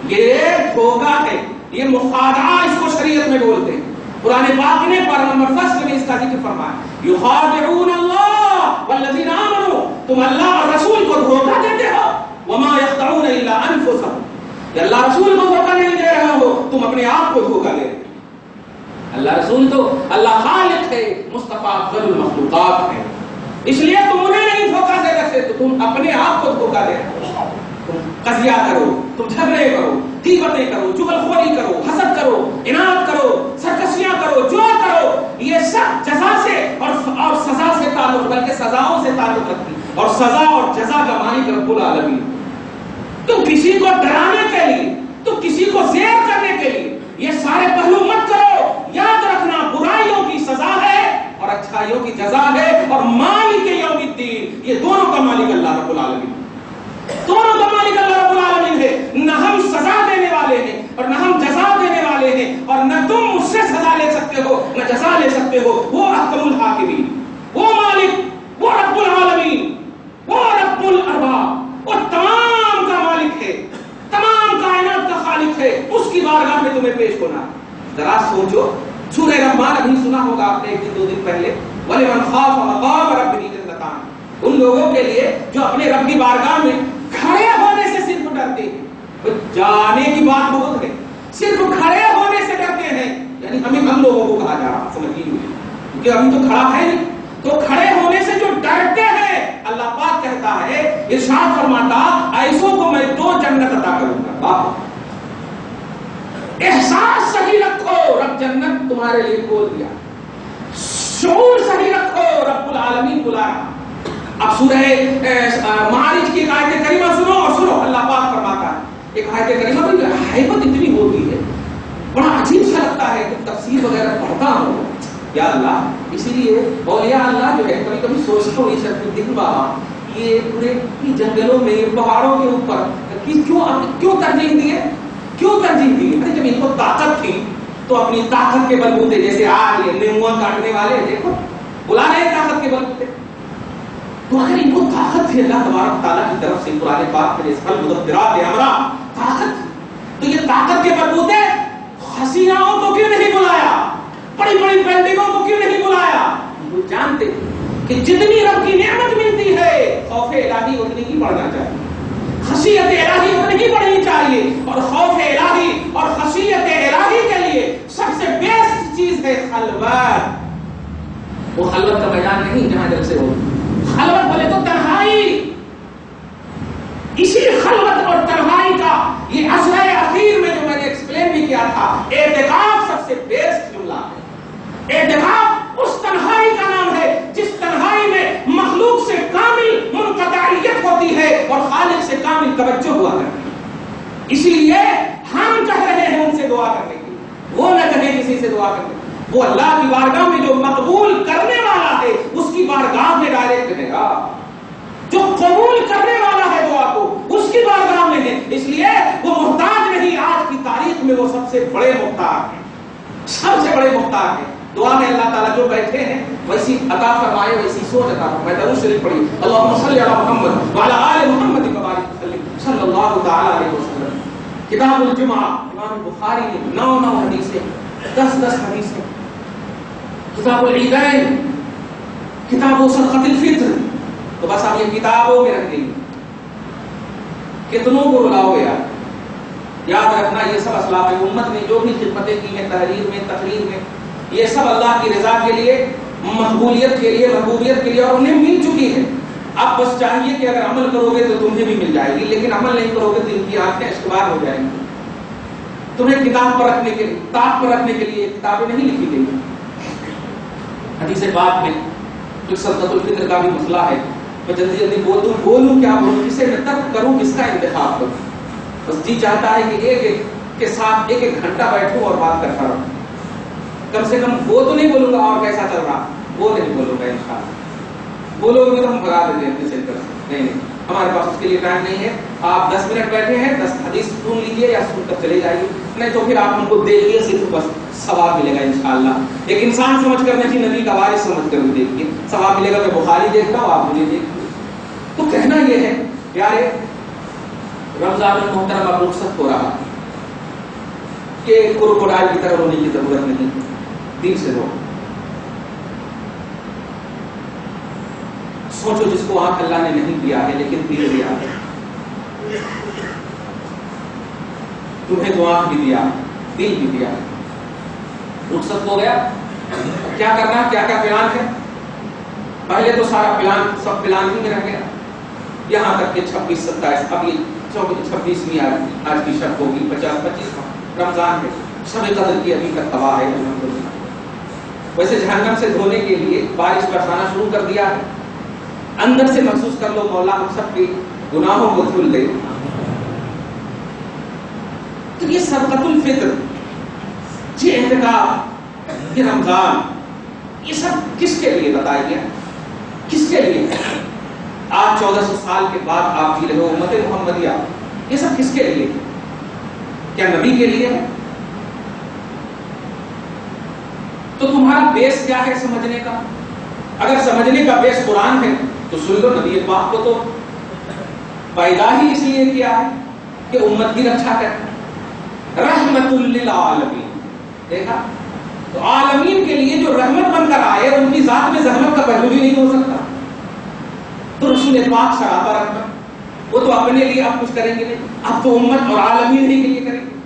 یہ دھوکہ ہے، یہ مخادعہ اس کو شریعت میں بولتے ہیں. قرآن پاک نے پارہ نمبر 1 میں اس کا ذکر فرمایا، یخادعون اللہ والذین آمنوا، تم اللہ اور رسول کو دھوکہ دیتے ہو. وما يخدعون الا انفسهم، کہ اللہ رسول کو دھوکہ نہیں دے رہے ہو، تم اپنے آپ کو دھوکہ دے رہے ہو. اللہ رسول تو اللہ خالق ہے، مصطفیٰ افضل المخلوقات ہے، اس لیے تم انہیں نہیں دھوکہ دے رہے تو تم اپنے آپ کو دھوکہ دے رہے ہو. تم قضیہ کرو، تم جھگڑے کرو، غیبتیں کرو، چغلخوری کرو، حسد کرو، اناد کرو، سرکشیاں کرو، جو کرو، یہ سب جزا سے اور سزا سے تعلق، بلکہ سزاؤں سے تعلق رکھتی، اور سزا اور جزا کا مالک رب العالمین. تو کسی کو ڈرانے کے لیے، تو کسی کو زیر کرنے کے لیے یہ سارے پہلو مت کرو. یاد رکھنا برائیوں کی سزا ہے اور اچھائیوں کی جزا ہے، اور مالک یوم الدین، یہ دونوں کا مالک اللہ رب العالمین، دونوں کا مالک اللہ رب العالمین ہے. نہ ہم سزا دینے والے ہیں اور نہ ہم جزا دینے والے ہیں، اور نہ تم مجھ سے سزا لے سکتے ہو نہ جزا لے سکتے ہو. وہ احکم الحاکمین، وہ مالک، وہ رب العالمین، وہ رب الارباب، وہ تمام کا مالک ہے، تمام کائنات کا خالق ہے. اس کی بارگاہ میں تمہیں پیش ہونا. ذرا سوچو، سورہ رحمان ابھی سنا ہوگا آپ نے 1 دن 2 دن پہلے، وَلِمَنْ خَافَ مَقَامَ رَبِّهِ جَنَّتَانِ. ان لوگوں کے لیے جو اپنے رب کی بارگاہ میں کھڑے ہونے سے صرف ڈرتے ہیں. جانے کی بات بہت ہے، صرف کھڑے ہونے سے ڈرتے ہیں. یعنی ہم لوگوں کو کہا جا رہا، سمجھیے، کیونکہ ابھی تو کھڑا ہے نہیں، تو کھڑے ہونے سے جو ڈرتے ہیں اللہ پاک کہتا ہے، ارشاد فرماتا ایسوں کو میں 2 جنت عطا کروں گا۔ واہ، احساس صحیح رکھو، رب جنت تمہارے لیے کھول دیا، شعور صحیح رکھو، رب العالمین بلا رہا۔ اب سورہ معارج کی ایک آیت کریمہ سنو اور سنو، اللہ پاک فرماتا ہے، ایک آیت کریمہ بھی حیبت اتنی ہوتی ہے، بڑا عجیب سا لگتا ہے کہ تفسیر وغیرہ پڑھتا ہوں، یا اللہ، اسی لیے اولیاء اللہ جو ہے کبھی کبھی سوچتا ہوں، یہ دن بابا یہ پورے جنگلوں میں پہاڑوں کے اوپر کیوں ترجیح دیے؟ کیوں ترجیح دی؟ ارے جب ان کو طاقت تھی تو اپنی طاقت کے بلبوتے، جیسے آج یہ نیموا کاٹنے والے دیکھو بلا رہے ہیں طاقت کے بلبوتے، تو اگر ان کو طاقت تھی اللہ تبارک تعالیٰ کی طرف سے قرآن پاک میں مدبرات امرا طاقت تھی، تو یہ طاقت کے بلبوتے حسیناؤں کو کیوں نہیں بلایا؟ بڑی بڑی بلڈنگوں کو کیوں نہیں بلایا؟ وہ جانتے کہ جتنی رب کی نعمت ملتی ہے خوف الہی اتنی ہی بڑھنا چاہیے، خشیت الہی اتنی ہی بڑھنی چاہیے، اور خوف الہی اور خشیت الہی کے لیے سب سے بیسٹ چیز ہے خلوت۔ وہ خلوت کا میدان نہیں جہاں جلسے ہو، خلوت بولے تو تنہائی، اسی خلوت اور تنہائی کا یہ عشرہ اخیر میں جو میں نے ایکسپلین بھی کیا تھا، اعتکاف سب سے بیسٹ جملہ ہے۔ اعتکاف اس تنہائی کا نام ہے جس تنہائی میں مخلوق سے کامل منقطعیت ہوتی ہے اور خالق سے کامل توجہ ہوا کرتی ہے۔ اسی لیے ہم کہہ رہے ہیں ان سے دعا کرنے کی، وہ نہ کہیں کسی سے دعا کرنے کی، وہ اللہ کی بارگاہ میں جو مقبول کرنے والا ہے اس کی بارگاہ میں ڈائریکٹ ہے گا، جو قبول کرنے والا ہے دعا کو اس کی بارگاہ میں ہے، اس لیے وہ محتاج نہیں، آج کی تاریخ میں وہ سب سے بڑے محتاج ہیں، سب سے بڑے محتاج ہیں۔ دعا میں اللہ تعالیٰ جو بیٹھے ہیں ویسی عطا فرمائے، ویسی سوچ عطا فرمائے۔ درود شریف پڑھیے، اللہم صلی علی محمد وعلی آل محمد وبارک وسلم صلی اللہ تعالی علیہ وسلم۔ کتاب الجمعہ، امام بخاری نے 9 حدیثیں، 10 حدیثیں۔ کتاب العیدین، کتاب صدقۃ الفطر، تو بس اب یہ کتابوں میں رکھ دیں، کتنوں کو بلاؤ یاد رکھنا، یہ سب اسلاف امت نے جو بھی خدمتیں کی ہیں تحریر میں، تقریر میں، یہ سب اللہ کی رضا کے لیے، مقبولیت کے لیے، محبوبیت کے لیے، اور انہیں مل چکی ہے۔ اب بس چاہیے کہ اگر عمل کرو گے تو تمہیں بھی مل جائے گی، لیکن عمل نہیں کرو گے تو ان کی آنکھیں اشکبار ہو جائیں گی۔ تمہیں کتاب پر رکھنے کے لیے، تاج پر رکھنے کے لیے کتابیں نہیں لکھی گئی۔ حدیث پاک میں کچھ صدقۃ الفطر کا بھی مسئلہ ہے، میں جلدی جلدی بولوں کیا بولوں، کسے میں ترک کروں، کس کا انتخاب کروں؟ بس جی چاہتا ہے کہ ایک کے ساتھ ایک گھنٹہ بیٹھوں اور بات کرتا رہوں، کم سے کم وہ تو نہیں بولوں گا اور کیسا چل رہا، وہ نہیں بولوں گا انشاءاللہ۔ بولو گے تو ہم بھگا دیتے ہیں اپنے سینٹر سے، نہیں، ہمارے پاس اس کے لیے ٹائم نہیں ہے۔ آپ 10 منٹ بیٹھے ہیں، 10 حدیث سن لیجیے یا سن کر چلے جائیے، نہیں تو پھر آپ ہم کو دیکھیے، صرف بس ثواب ملے گا انشاءاللہ۔ ایک انسان سمجھ کر نہیں، نبی کا وارث سمجھ کر بھی دیکھیے، ثواب ملے گا۔ میں بخاری دیکھتا ہوں، آپ مجھے دیکھیے۔ تو کہنا یہ ہے پیارے، رمضان المحترم اب رخصت ہو رہا کہ کروکوڈائل کی طرح رونے کی ضرورت نہیں، دل سے رو۔ سوچو جس کو آنکھ اللہ نے نہیں دیا ہے لیکن دل دیا ہے، تمہیں تو آنکھ بھی دیا، دل بھی دیا، رخصت ہو گیا، کیا کرنا، کیا کیا پلان ہے؟ پہلے تو سارا پلان، سب پلان ہی میں رہ گیا، یہاں تک کہ 26 27 اب یہ 26ویں آج کی شب ہوگی، 25 رمضان ہے، شب قدر کی ابھی تک تباہ ہے الحمدللہ۔ ویسے جہنم سے دھونے کے لیے بارش برسانا شروع کر دیا ہے، اندر سے محسوس کر لو مولا ہم سب کے گناہوں کو دھل دے۔ تو یہ صدقۃ الفطر، یہ اعتکاف، یہ رمضان، یہ سب کس کے لیے بتایا گیا؟ کس کے لیے؟ آج 1400 سال کے بعد آپ جی رہے ہو امت محمدیہ، یہ سب کس کے لیے؟ کیا نبی کے لیے ہے؟ تو تمہارا بیس کیا ہے سمجھنے کا؟ اگر سمجھنے کا بیس قرآن ہے تو سن لو، نبی پاک کو تو پیدا ہی اس لیے کیا ہے کہ امت کی رکشا کرے، رحمت للعالمین۔ دیکھا تو عالمین کے لیے جو رحمت بن کر آئے، ان کی ذات میں زحمت کا پہلو بھی نہیں ہو سکتا۔ تو رسول پاک سراپا رحمت، وہ تو اپنے لیے اب کچھ کریں گے نہیں، اب تو امت اور عالمین ہی کے لیے کریں گے۔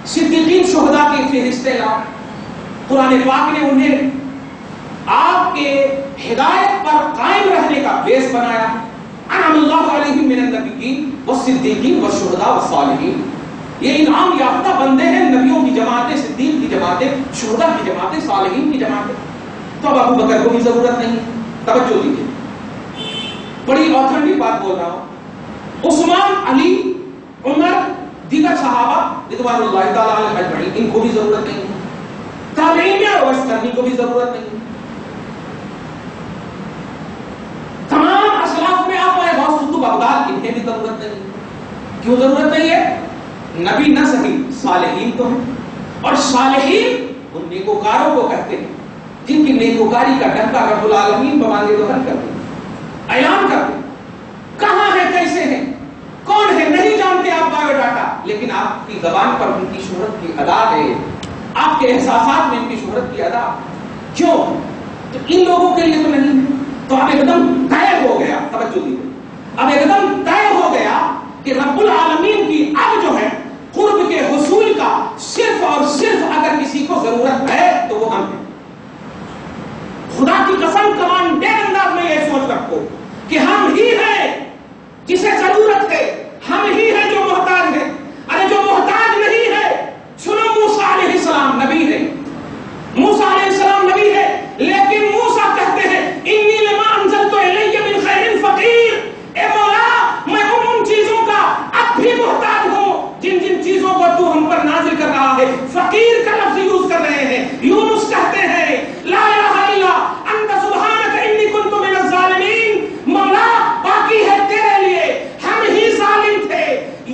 صدیقین شہداء کی فہرستیں لاؤ، قرآن پاک نے انہیں آپ کے ہدایت پر قائم رہنے کا بیس بنایا. انعم اللہ علیہم من النبیین والصدیقین والشہداء والصالحین. یہ انعام یافتہ بندے ہیں، نبیوں کی جماعتیں، صدیق کی جماعتیں، شہداء کی جماعتیں، صالحین کی جماعتیں. تو اب ابو بکر کو بھی ضرورت نہیں. توجہ دیجیے، بڑی آتھنٹک بات بول رہا ہوں. عثمان، علی، عمر، دیگر صحابہ رضوان اللہ تعالی علیہم اجمعین، ان کو بھی ضرورت نہیں. تابعین میں اور کرنے کو بھی ضرورت نہیں. تمام اسلاف میں آپ آئے غوث الدین بغداد، انہیں بھی ضرورت نہیں. کیوں ضرورت نہیں ہے؟ نبی نہ صحیح، صالحین تو ہیں، اور صالحین ان نیکوکاروں کو کہتے ہیں جن کی نیکوکاری کا ڈنکا رب العالمین بمانگے تو حل کرتے ہیں، اعلان کرتے ہیں. کہاں ہے، کیسے ہیں، کون ہے نہیں جانتے آپ بایو ڈاٹا، لیکن آپ کی زبان پر ان کی شہرت کی ادا ہے، آپ کے احساسات میں ان کی شہرت کی ادا. کیوں؟ تو ان لوگوں کے لیے تو نہیں ہے. تو اب ایک دم طے ہو گیا، توجہ دیجیے، اب ایک دم طے ہو گیا کہ رب العالمین کی اب جو ہے قرب کے حصول کا صرف اور صرف اگر کسی کو ضرورت ہے تو وہ ہم ہیں. خدا کی قسم کمانڈیر انداز میں یہ سوچ رکھو کہ ہم ہی ہیں جسے ضرورت ہے، ہم ہی ہیں جو محتاج ہے. ارے جو محتاج نہیں ہے، سنو موسیٰ علیہ السلام نبی ہے، موسیٰ علیہ السلام نبی ہے، لیکن موسیٰ کہتے ہیں انی لما انزلت الی من خیر فقیر. اے مولا، میں ان چیزوں کا اب بھی محتاج ہوں جن جن چیزوں کو تو ہم پر نازل کر رہا ہے. فقیر کا لفظ یوز کر رہے ہیں. یونس کہتے ہیں لا الہ الا انت سبحانک انی کنت من الظالمین. مولا باقی ہے تیرے لیے، ہم ہی ظالم تھے.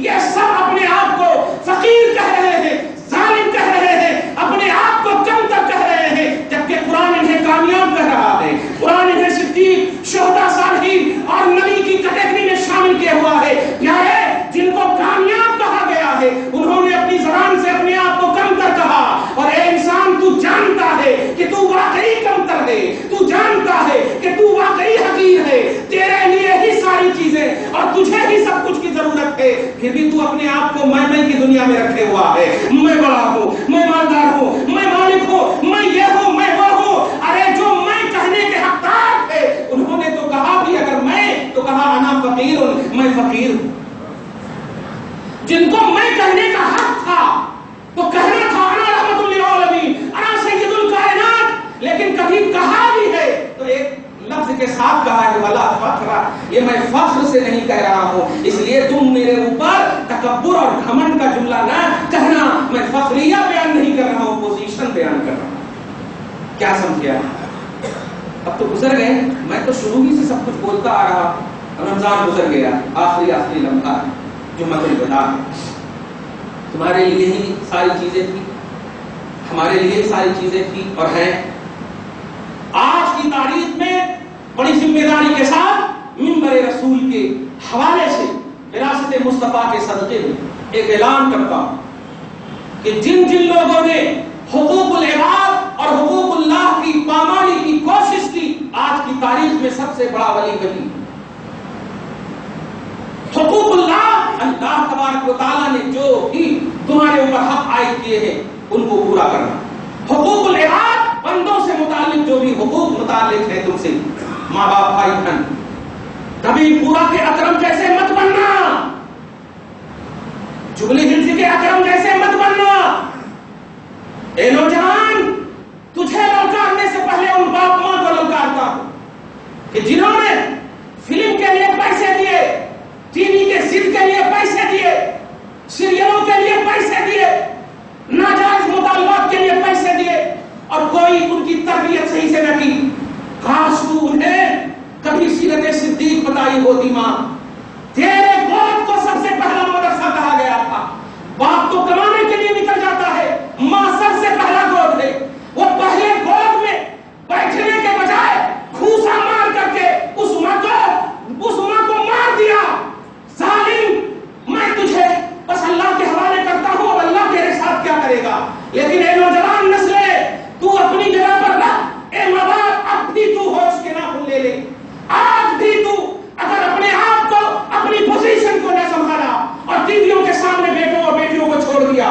یہ سب اپنے آپ کو فقیر کہہ رہے ہیں، ظالم کہہ رہے ہیں، اپنے آپ کو کم تر کہہ رہے ہیں، جبکہ قرآن انہیں کامیاب کہہ رہا ہے. قرآن انہیں صدیق، شہداء، صالحین اور نبی کی کیٹیگری میں شامل کیا ہوا ہے. پیارے، جن کو کامیاب کہا گیا ہے انہوں نے اپنی زبان سے اپنے آپ کو کم تر کہا. اور اے انسان، تو جانتا ہے کہ تو واقعی کم تر ہے، تو جانتا ہے کہ تو واقعی حقیر ہے، تیرے لیے ہی ساری چیزیں اور تجھے ہی سب کچھ کی ضرورت ہے، پھر بھی تو اپنے آپ کو میں کی دنیا میں رکھے ہوا ہے. میں بڑا ہوں، میں مالدار ہوں، میں مالک ہوں، میں یہ ہوں، میں وہ ہوں. ارے جو میں کہنے کے حقدار تھے انہوں نے تو کہا بھی اگر میں تو کہا انا فقیر، میں فقیر ہوں. جن کو میں کہنے کا حق تھا تو کہنا تھا انا رحمت للعالمین، انا سید الکائنات، لیکن کبھی کہا بھی ہے تو ایک لفظ کے ساتھ کہا ہے ولا فخر. یہ میں فخر سے نہیں کہہ رہا ہوں، اس لیے تم میرے اوپر تکبر اور گھمنڈ کا جملہ نہ کہنا. میں فخریہ بیان نہیں کر رہا ہوں، پوزیشن بیان کر رہا ہوں. کیا سمجھیا؟ اب تو گزر گئے، میں تو شروع ہی سے سب کچھ بولتا آ رہا. رمضان گزر گیا، آخری لمحہ جمعہ الوداع. تمہارے لیے ہی ساری چیزیں تھی، ہمارے لیے ساری چیزیں تھی اور ہیں. آج کی تاریخ میں بڑی ذمہ داری کے ساتھ منبر رسول کے حوالے سے وراثت مصطفیٰ کے صدقے میں ایک اعلان کرتا ہوں کہ جن جن لوگوں نے حقوق العباد اور حقوق اللہ کی پامالی کی کوشش کی، آج کی تاریخ میں سب سے بڑا ولی وہی. حقوق اللہ، اللہ تبارک و تعالیٰ نے جو بھی تمہارے اوپر حق عائد کیے ہیں ان کو پورا کرنا. حقوق العباد، بندوں سے متعلق جو بھی حقوق متعلق ہے تم سے، ماں باپ، بھائی بہن، کبھی پورا کے اکرم جیسے مت بننا، جبلی ہلز کے اکرم جیسے مت بننا. اے نوجوان، تجھے للکارنے سے پہلے ان باپ ماں کو للکارتا ہوں کہ جنہوں نے فلم کے لیے پیسے دیے، ٹی وی کے سیٹ کے لیے پیسے دیے، سیریلوں کے لیے پیسے دیے، ناجائز مطالبات کے لیے پیسے دیے اور کوئی ان کی تربیت صحیح سے نہ کی. کاش تو انہیں کبھی سیرت صدیق بتائی ہوتی. ماں، تیرے گود کو سب سے پہلا مدرسہ کہا گیا تھا. باپ تو کمانے کے لیے نکل جاتا ہے، ماں سب سے پہلا گود ہے. وہ پہلے گود میں بیٹھنے کے بجائے گھوسا مار کر کے اس ماں کو مار دیا. ظالم، میں تجھے بس اللہ کے حوالے کرتا ہوں، اب اللہ تیرے ساتھ کیا کرے گا. لیکن اے نوجوان نسلیں، تو اپنی جگہ پر رکھ. اے ماں باپ، اب بھی تو ہوش کے ناخن لے لے. آج بھی تو اگر اپنے آپ کو، اپنی پوزیشن کو نہ سنبھالا اور ٹی ویوں کے سامنے بیٹوں اور بیٹیوں کو چھوڑ دیا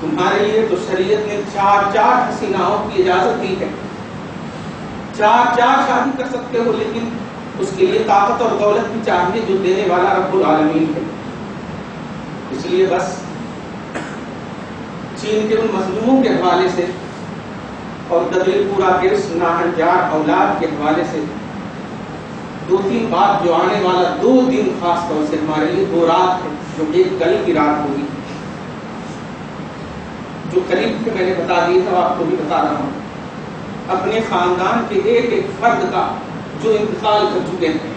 تمہارے لیے تو شریعت نے 4 حسیناؤں کی اجازت دی ہے، 4 شادی کر سکتے ہو، لیکن اس کے لیے طاقت اور دولت بھی چاہیے جو دینے والا رب العالمین ہے۔ اس لیے بس چین کے ان مظلوموں کے حوالے سے اور دبل پورا کے اس ناہنجار اولاد کے حوالے سے 2-3 بات جو آنے والا 2 دن خاص طور سے ہمارے لیے 2 رات ہے، جو ایک کل کی رات ہوگی، جو قریب کے میں نے بتا دی ہے آپ کو بھی بتا رہا ہوں۔ اپنے خاندان کے ایک فرد کا جو انتقال کر چکے ہیں،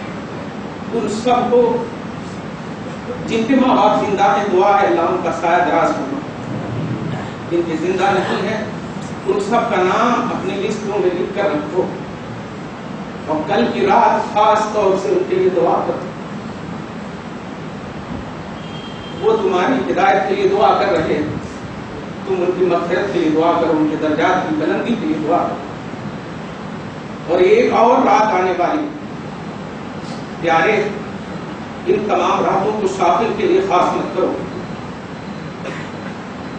ان سب کو جن کے ماں باپ زندہ ہیں دعا ہے اللہ ان کا سایہ دراز کرنا، جن کے زندہ نہیں ہیں ان سب کا نام اپنی لسٹوں میں لکھ کر رکھو، اور کل کی رات خاص طور سے ان کے لیے دعا کرو۔ وہ تمہاری ہدایت کے لیے دعا کر رہے ہیں، تم ان کی مغفرت کے لیے دعا کرو، ان کے درجات کی بلندی کے لیے دعا کرو۔ اور ایک اور رات آنے والی پیارے، ان تمام راتوں کو شافل کے لیے خاص مت کرو،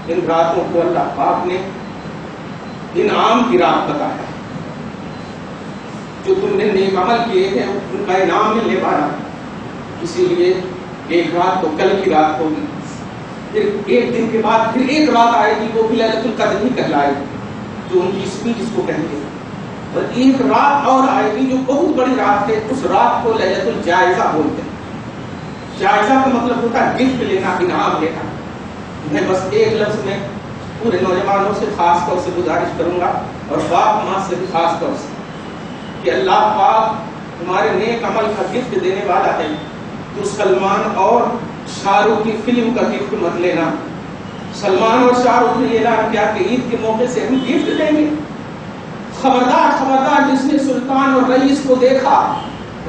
ان راتوں کو اللہ پاک نے انعام کی رات بتایا، جو تم نے نیک عمل کیے ہیں ان کا انعام ملنے والا، اسی لیے ایک رات تو کل کی رات ہوگی، پھر ایک دن کے بعد پھر ایک رات آئے گی، وہ بھی لیلۃ القدر ہی کہلائے گی، جو ان کی اسپیچ اس کو کہیں گے، اور ایک رات اور آئے گی جو بہت بڑی رات ہے، اس رات کو لیلۃ الجائزہ بولتے ہیں۔ جائزہ کا مطلب ہوتا ہے گفٹ لینا، انعام لینا۔ میں بس ایک لفظ میں پورے نوجوانوں سے خاص طور سے گزارش کروں گا، اور باپ ماں سے بھی خاص طور سے، کہ اللہ پاک تمہارے نیک عمل کا گفٹ دینے والا ہے، تو سلمان اور شاہ رخ کی فلم کا گفٹ مت لینا۔ سلمان اور شاہ رخ نے اعلان کیا کہ عید کے موقع سے ہم گفٹ دیں گے، خبردار خبردار، جس نے سلطان اور رئیس کو دیکھا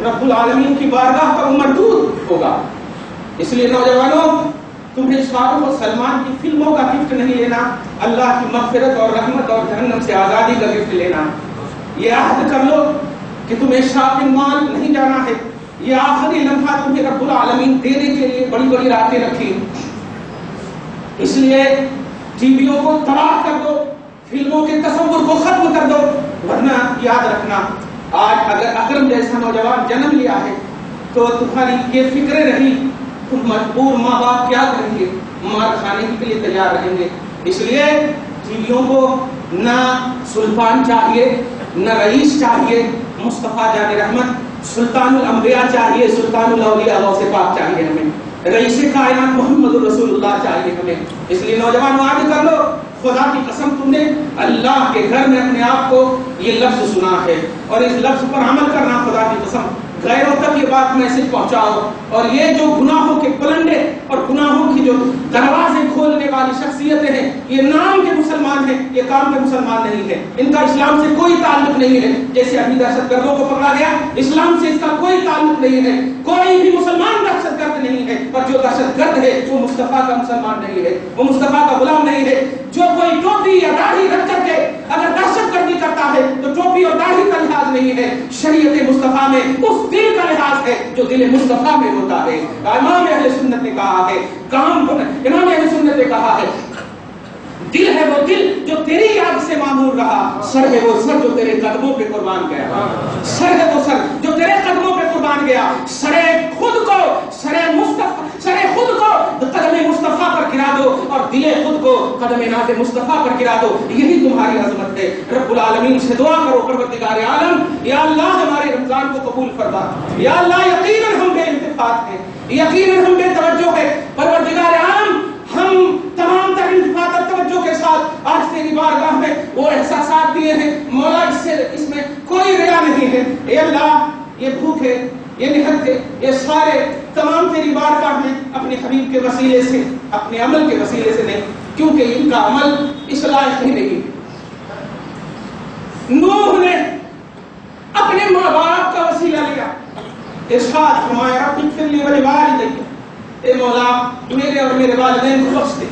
رب العالمین کی بارگاہ پر مردود ہوگا۔ اس لیے نوجوانوں، تمہیں شاہ رخ اور سلمان کی فلموں کا گفٹ نہیں لینا، اللہ کی مغفرت اور رحمت اور جہنم سے آزادی کا گفٹ لینا۔ یہ عہد کر لو کہ تمہیں شاپنگ مال نہیں جانا ہے، یہ آخری لمحہ تمہیں رب العالمین دینے کے لیے بڑی بڑی راتیں رکھی، اس لیے ٹی ویوں کو تباہ کر دو، فلموں کے تصور کو ختم کر دو، ورنہ یاد رکھنا آج اگر اکرم جیسا نوجوان جنم لیا ہے تو تمہاری یہ فکریں رہی، تم مجبور ماں باپ کیا کریں گے، مار کھانے کے لیے تیار رہیں گے۔ اس لیے ٹی ویوں کو نہ سلطان چاہیے، نہ رئیس چاہیے، مصطفیٰ جان رحمت سلطان الانبیاء چاہیے، سلطان الاولیاء غوث پاک چاہیے، ہمیں رئیس کائنات محمد رسول اللہ چاہیے ہمیں۔ اس لیے نوجوانوں آج کر لو، خدا کی قسم تم نے اللہ کے گھر میں اپنے آپ کو یہ لفظ سنا ہے، اور اس لفظ پر عمل کرنا، خدا کی قسم غیروں تک یہ بات میسج پہنچاؤ، اور یہ جو گناہوں کے پلندے اور گناہوں کی جو دروازے کھولنے والی شخصیتیں ہیں، یہ نام کے مسلمان ہیں، یہ کام کے مسلمان نہیں ہیں، ان کا اسلام سے کوئی تعلق نہیں ہے۔ جیسے ابھی دہشت گردوں کو پکڑا گیا، اسلام سے اس کا کوئی تعلق نہیں ہے، کوئی بھی مسلمان دہشت گرد نہیں ہے، اور جو دہشت گرد ہے وہ مصطفیٰ کا مسلمان نہیں ہے، وہ مصطفیٰ کا غلام نہیں ہے۔ جو کوئی ٹوپی یا داڑھی رکھ کر کے اگر دہشت گردی کرتا ہے تو ٹوپی اور داڑھی کا لحاظ نہیں ہے، شریعت مصطفیٰ میں اس دل کا لحاظ ہے جو دل مصطفیٰ میں ہوتا ہے۔ امام اہل سنت نے کہا ہے، امام اہل سنت نے کہا ہے، دل ہے وہ دل جو تیری یاد سے معمور رہا، سر ہے وہ سر جو تیرے قدموں پہ قربان گیا، سر ہے وہ سر جو تیرے قدموں پہ قربان گیا، سر خود کو قدم مصطفیٰ پر گرا دو، اور دل خود کو قدم ناز مصطفیٰ پر گرا دو، یہی تمہاری عظمت ہے۔ رب العالمین سے دعا کرو، پروردگار عالم یا اللہ ہمارے رمضان کو قبول فرما، یا اللہ یقیناً ہم بے التفات ہیں، یقیناً ہم بے توجہ ہیں، پروردگار عالم ہم تمام تر التفات اور توجہ کے ساتھ آج تیری بارگاہ میں وہ احساسات دیے ہیں مولا، اس میں کوئی ریا نہیں ہے۔ اے اللہ، یہ بھوک ہے، یہ نہت ہے، یہ سارے تمام تیری بارگاہ میں اپنے حبیب کے وسیلے سے، اپنے عمل کے وسیلے سے نہیں، کیونکہ ان کا عمل اس لائق ہی نہیں۔ نوح نے اپنے ماں باپ کا وسیلہ لیا، ارشاد فرمایا رب اغفر لی ولوالدی، اے مولا میرے اور میرے والدین کو بخش دے۔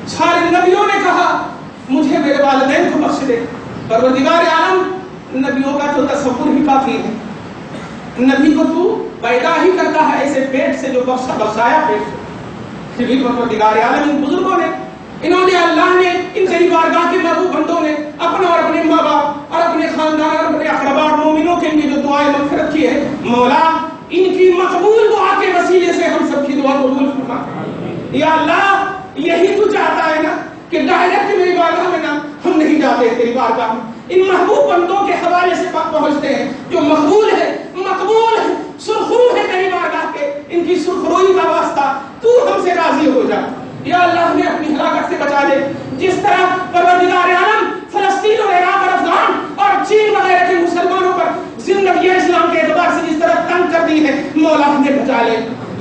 سارے نبیوں نے کہا مجھے میرے والدین کو بخش دے۔ پروردگار عالم، نبیوں کا تو تصور ہی کافی ہے، نبی کو تو پیدا ہی کرتا ہے ایسے پیٹ سے جو بخشایا پیٹ سے، پھر بھی پروردگار عالم ان بزرگوں نے انہوں نے اللہ نے ان تیری بارگاہ کے محبوب بندوں نے اپنا اور اپنے ماں باپ اور اپنے خاندان اور اپنے اقربا مومنوں کے لیے جو دعائیں مغفرت کی ہے، مولا ان کی مقبول دعا کے وسیلے سے ہم سب کی دعا قبول فرما۔ یا اللہ یہی تو چاہتا ہے نا کہ ڈائریکٹ میری بارگاہ میں نا ہم نہیں جاتے تیری بارگاہ میں، ان محبوب بندوں کے حوالے سے پہنچتے ہیں جو مقبول ہے، مقبول ہے، سرخرو ہے تیری بارگاہ کے، ان کی سرخروئی کا واسطہ تو ہم سے راضی ہو جا۔ یا اللہ ہمیں اپنی ہلاکت سے بچا دے، جس طرح پروردگار عالم فلسطین اور عراق اور افغان اور چین وغیرہ کے مسلمانوں پر زندگی اسلام کے اعتبار سے جس طرح تنگ کر دی ہے، مولا ہمیں بچا لے،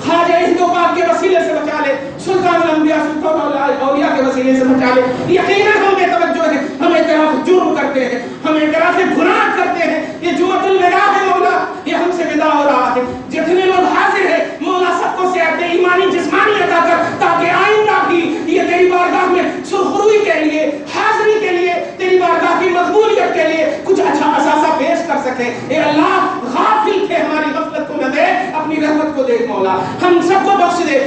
خواجہ ہندو پاک کے وسیلے سے بچا لے، سلطان الانبیاء سلطان الاولیاء کے وسیلے سے بچا لے۔ یقیناً ہم بے توجہ ہیں، ہم اعتراف جرم کرتے ہیں، ہم اعتراف گناہ کرتے ہیں، یہ جمعۃ الوداع ہے مولا، یہ ہم سے ودا ہو رہا ہے۔ جتنے لوگ حاضر ہیں مولا سب کو صحت ایمانی جسمانی عطا کر، تاکہ آئندہ بھی یہ تیری بارگاہ میں سرخروئی کے لیے، حاضری کے لیے، تیری بارگاہ کی مقبولیت کے لیے کچھ اچھا اثاثہ پیش کر سکیں۔ اے اللہ غافل تھے، ہماری غفلت کو نہ دے، اپنی رحمت کو دیکھ مولا، ہم سب کو بخش دے،